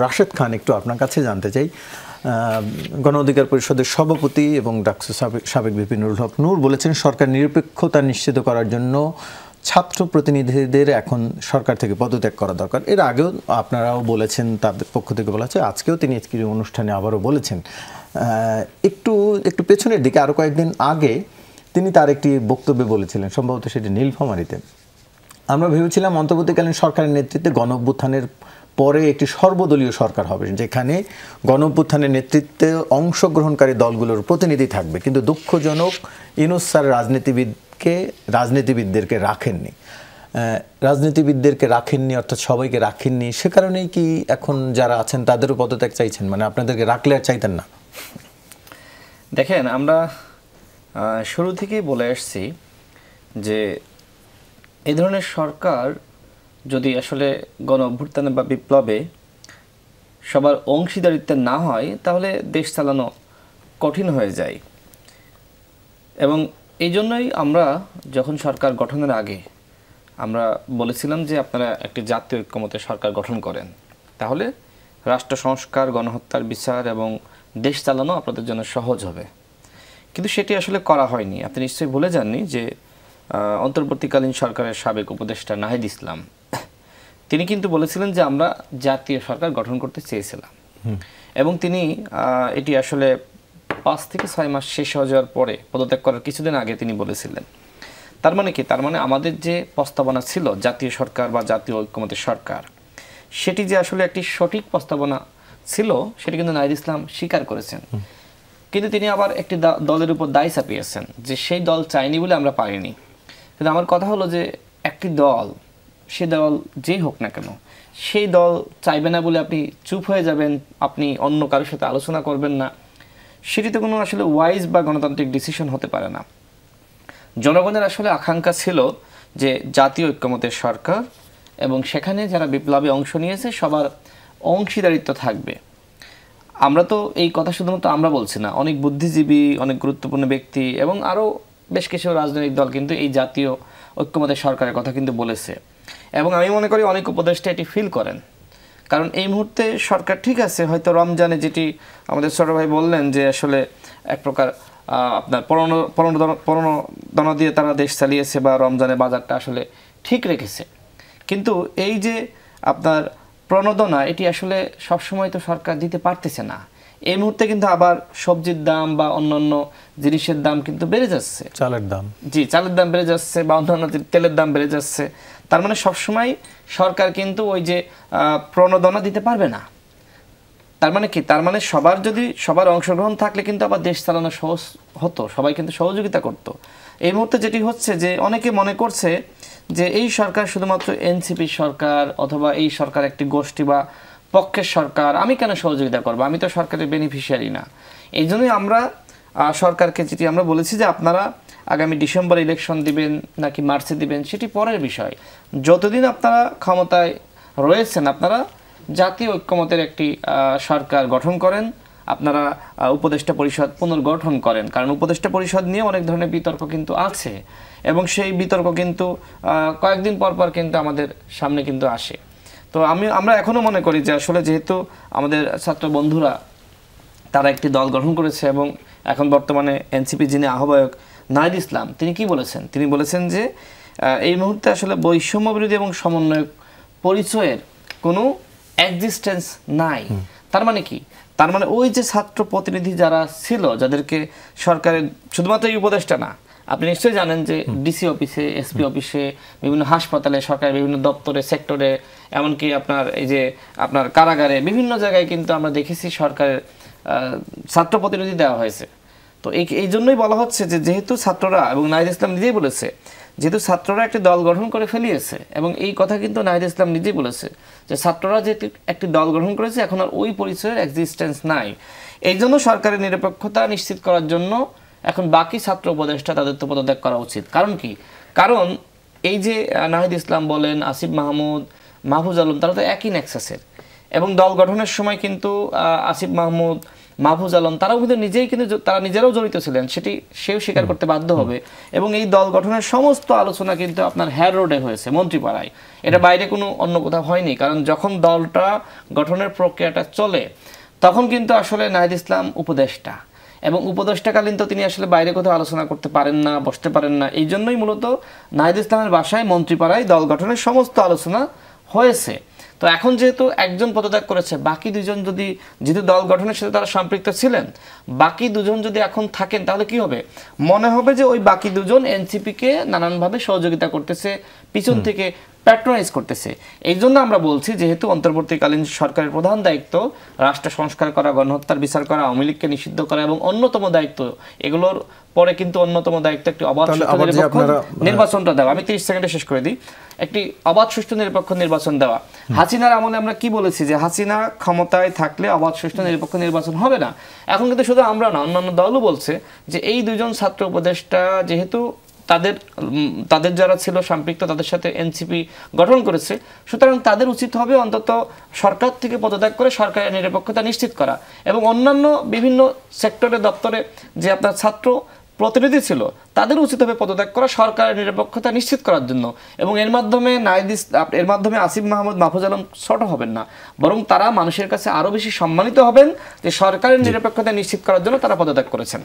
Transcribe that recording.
রাশেদ খান, একটু আপনার কাছে জানতে চাই, গণ অধিকার পরিষদের সভাপতি এবং ডাকসু সাবেক ভিপি নুরুল হক নূর বলেছেন সরকার নিরপেক্ষতা নিশ্চিত করার জন্য ছাত্র প্রতিনিধিদের এখন সরকার থেকে পদত্যাগ করা দরকার। এর আগেও আপনারাও বলেছেন, তাদের পক্ষ থেকে বলা হচ্ছে, আজকেও তিনি আজকের অনুষ্ঠানে আবারও বলেছেন। একটু পেছনের দিকে আরও কয়েকদিন আগে তিনি তার একটি বক্তব্যে বলেছিলেন, সম্ভবত সেটি নীলফামারীতে, আমরা ভেবেছিলাম অন্তর্বর্তীকালীন সরকারের নেতৃত্বে গণ অভ্যুত্থানের পরে একটি সর্বদলীয় সরকার হবে, যেখানে গণ অভ্যুত্থানের নেতৃত্বে অংশগ্রহণকারী দলগুলোর প্রতিনিধি থাকবে, কিন্তু দুঃখজনক ইউনূস স্যার রাজনীতিবিদদেরকে রাখেননি, অর্থাৎ সবাইকে রাখেননি। সে কারণেই কি এখন যারা আছেন তাদেরও পদত্যাগ চাইছেন? মানে আপনাদেরকে রাখলে আর চাইতেন না? দেখেন, আমরা শুরু থেকেই বলে আসছি যে এই ধরনের সরকার যদি আসলে গণ অভ্যুত্থানে বা বিপ্লবে সবার অংশীদারিত্বে না হয়, তাহলে দেশ চালানো কঠিন হয়ে যায়। এবং এই জন্যই আমরা যখন সরকার গঠনের আগে আমরা বলেছিলাম যে আপনারা একটি জাতীয় ঐক্যমত্যে সরকার গঠন করেন, তাহলে রাষ্ট্র সংস্কার, গণহত্যার বিচার এবং দেশ চালানো আপনাদের জন্য সহজ হবে। কিন্তু সেটি আসলে করা হয়নি। আপনি নিশ্চয়ই ভুলে যাননি যে অন্তর্বর্তীকালীন সরকারের সাবেক উপদেষ্টা নাহিদ ইসলাম, তিনি কিন্তু বলেছিলেন যে আমরা জাতীয় সরকার গঠন করতে চেয়েছিলাম, এবং তিনি এটি আসলে 5 থেকে 6 মাস শেষ হয়ে যাওয়ার পরে পদত্যাগ করার কিছুদিন আগে তিনি বলেছিলেন। তার মানে কি? তার মানে আমাদের যে প্রস্তাবনা ছিল জাতীয় সরকার বা জাতীয় ঐক্যমত্যের সরকার, সেটি যে আসলে একটি সঠিক প্রস্তাবনা ছিল সেটি কিন্তু নাহিদ ইসলাম স্বীকার করেছেন। কিন্তু তিনি আবার একটি দলের উপর দায় চাপিয়েছেন যে সেই দল চায়নি বলে আমরা পারিনি। কিন্তু আমার কথা হলো যে একটি দল, সে দল যেই হোক না কেন, সেই দল চাইবে না বলে আপনি চুপ হয়ে যাবেন, আপনি অন্য কারোর সাথে আলোচনা করবেন না, সেটি তো কোনো আসলে ওয়াইজ বা গণতান্ত্রিক ডিসিশন হতে পারে না। জনগণের আসলে আকাঙ্ক্ষা ছিল যে জাতীয় ঐক্যমত্যের সরকার, এবং সেখানে যারা বিপ্লবে অংশ নিয়েছে সবার অংশীদারিত্ব থাকবে। আমরা তো এই কথা শুধুমাত্র আমরা বলছি না, অনেক বুদ্ধিজীবী, অনেক গুরুত্বপূর্ণ ব্যক্তি এবং আরও বেশ কিছু রাজনৈতিক দল কিন্তু এই জাতীয় ঐক্যমত্যের সরকারের কথা কিন্তু বলেছে। এবং আমি মনে করি অনেক উপদেষ্টা এটি ফিল করেন, কারণ এই মুহূর্তে সরকার ঠিক আছে, হয়তো রমজানে যেটি আমাদের ছোট ভাই বললেন যে আসলে এক প্রকার আপনার প্রণোদনা দিয়ে তারা দেশ চালিয়েছে বা রমজানের বাজারটা আসলে ঠিক রেখেছে। কিন্তু এই যে আপনার প্রণোদনা, এটি আসলে সবসময় তো সরকার দিতে পারতেছে না। এই মুহূর্তে কিন্তু আবার সবজির দাম বা অন্যান্য জিনিসের দাম কিন্তু বেড়ে যাচ্ছে, চালের দাম বেড়ে যাচ্ছে বা অন্যান্য তেলের দাম বেড়ে যাচ্ছে। তার মানে সবসময় সরকার কিন্তু ওই যে প্রণোদনা দিতে পারবে না। তার মানে কি? তার মানে সবার অংশগ্রহণ থাকলে কিন্তু আবার দেশ চালানো সহজ হতো, সবাই কিন্তু সহযোগিতা করত। এই মুহূর্তে যেটি হচ্ছে যে অনেকে মনে করছে যে এই সরকার শুধুমাত্র এনসিপি সরকার, অথবা এই সরকার একটি গোষ্ঠী বা পক্ষের সরকার, আমি কেন সহযোগিতা করবো, আমি তো সরকারের বেনিফিশিয়ারি না। এই জন্যই আমরা সরকারকে যেটি আমরা বলেছি যে আপনারা আগামী ডিসেম্বর ইলেকশন দিবেন নাকি মার্চে দিবেন সেটি পরের বিষয়, যতদিন আপনারা ক্ষমতায় রয়েছেন আপনারা জাতীয় ঐক্যমত্যের একটি সরকার গঠন করেন, আপনারা উপদেষ্টা পরিষদ পুনর্গঠন করেন। কারণ উপদেষ্টা পরিষদ নিয়ে অনেক ধরনের বিতর্ক কিন্তু আছে, এবং সেই বিতর্ক কিন্তু কয়েকদিন পর পর কিন্তু আমাদের সামনে কিন্তু আসে। তো আমরা এখনও মনে করি যে আসলে যেহেতু আমাদের ছাত্র বন্ধুরা তারা একটি দল গঠন করেছে, এবং এখন বর্তমানে এনসিপি যিনি আহ্বায়ক নাহিদ ইসলাম, তিনি কি বলেছেন? তিনি বলেছেন যে এই মুহূর্তে আসলে বৈষম্য বিরোধী এবং সমন্বয়ক পরিচয়ের কোনো এক্সিস্টেন্স নাই। তার মানে কি? তার মানে ওই যে ছাত্র প্রতিনিধি যারা ছিল, যাদেরকে সরকারের শুধুমাত্র এই উপদেষ্টা না, আপনি নিশ্চয়ই জানেন যে ডিসি অফিসে, এসপি অফিসে, বিভিন্ন হাসপাতালে, সরকারের বিভিন্ন দপ্তরে, সেক্টরে, এমনকি আপনার এই যে আপনার কারাগারে, বিভিন্ন জায়গায় কিন্তু আমরা দেখেছি সরকারের ছাত্র প্রতিনিধি দেওয়া হয়েছে। তো এই জন্যই বলা হচ্ছে যে যেহেতু ছাত্ররা, এবং নাহিদ ইসলাম নিজেই বলেছে, যেহেতু ছাত্ররা একটি দল গঠন করে ফেলিয়েছে, এবং এই কথা কিন্তু নাহিদ ইসলাম নিজেই বলেছে যে ছাত্ররা যেহেতু একটি দল গঠন করেছে, এখন আর ওই পরিচয়ের এক্সিস্টেন্স নাই। এই জন্য সরকারের নিরপেক্ষতা নিশ্চিত করার জন্য এখন বাকি ছাত্র উপদেষ্টা তাদের তো পদত্যাগ করা উচিত। কারণ কি? কারণ এই যে নাহিদ ইসলাম বলেন, আসিফ মাহমুদ, মাহফুজ আলম, তারা তো একই নেক্সাসের, এবং দল গঠনের সময় কিন্তু আসিফ মাহমুদ মাহফুজ আলম, তারাও কিন্তু তারা নিজেরাও জড়িত ছিলেন, সেও স্বীকার করতে বাধ্য হবে। এবং এই দল গঠনের সমস্ত আলোচনা কিন্তু আপনার হেয়ার রোডে হয়েছে, মন্ত্রীপাড়ায়, এটা বাইরে কোনো অন্য কোথাও হয়নি। কারণ যখন দলটা গঠনের প্রক্রিয়াটা চলে তখন কিন্তু আসলে নাহিদ ইসলাম উপদেষ্টা, এবং উপদেষ্টাকালীন তো তিনি আসলে বাইরে কোথাও আলোচনা করতে পারেন না, বসতে পারেন না। এই জন্যই মূলত নাহিদ ইসলামের বাসায় মন্ত্রীপাড়ায় দল গঠনের সমস্ত আলোচনা হয়েছে। তো এখন যেহেতু একজন পদত্যাগ করেছে, বাকি দুজন যেহেতু দল গঠনের সাথে তারা সম্পৃক্ত ছিলেন, বাকি দুজন যদি এখন থাকেন তাহলে কি হবে? মনে হবে যে ওই বাকি দুজন এনসিপিকে নানানভাবে সহযোগিতা করতেছে, পিছন থেকে প্যাট্রোনাইজ করতেছে। এই জন্য আমরা বলছি, যেহেতু অন্তর্বর্তীকালীন সরকারের প্রধান দায়িত্ব রাষ্ট্র সংস্কার করা, গণহত্যার বিচার করা, আওয়ামী লীগকে নিষিদ্ধ করা, এবং অন্যতম দায়িত্ব, এগুলোর পরে কিন্তু অন্যতম দায়িত্ব একটি অবাধ সুষ্ঠু নিরপেক্ষ নির্বাচনটা দেওয়া। আমি 30 সেকেন্ডে শেষ করে দিই। একটি অবাধ সুষ্ঠু নিরপেক্ষ নির্বাচন দেওয়া। হাসিনার আমলে আমরা কি বলেছি, যে হাসিনা ক্ষমতায় থাকলে অবাধ সুষ্ঠু নিরপেক্ষ নির্বাচন হবে না। এখন কিন্তু শুধু আমরা না, অন্যান্য দলও বলছে যে এই দুজন ছাত্র উপদেষ্টা যেহেতু তাদের যারা ছিল সম্পৃক্ত, তাদের সাথে এনসিপি গঠন করেছে, সুতরাং তাদের উচিত হবে অন্তত সরকার থেকে পদত্যাগ করে সরকারের নিরপেক্ষতা নিশ্চিত করা, এবং অন্যান্য বিভিন্ন সেক্টরে, দপ্তরে যে আপনার ছাত্র প্রতিনিধি ছিল তাদের উচিত হবে পদত্যাগ করা সরকারের নিরপেক্ষতা নিশ্চিত করার জন্য। এবং এর মাধ্যমে আসিফ মাহমুদ, মাহফুজ আলম ছোট হবেন না, বরং তারা মানুষের কাছে আরো বেশি সম্মানিত হবেন যে সরকারের নিরপেক্ষতা নিশ্চিত করার জন্য তারা পদত্যাগ করেছেন।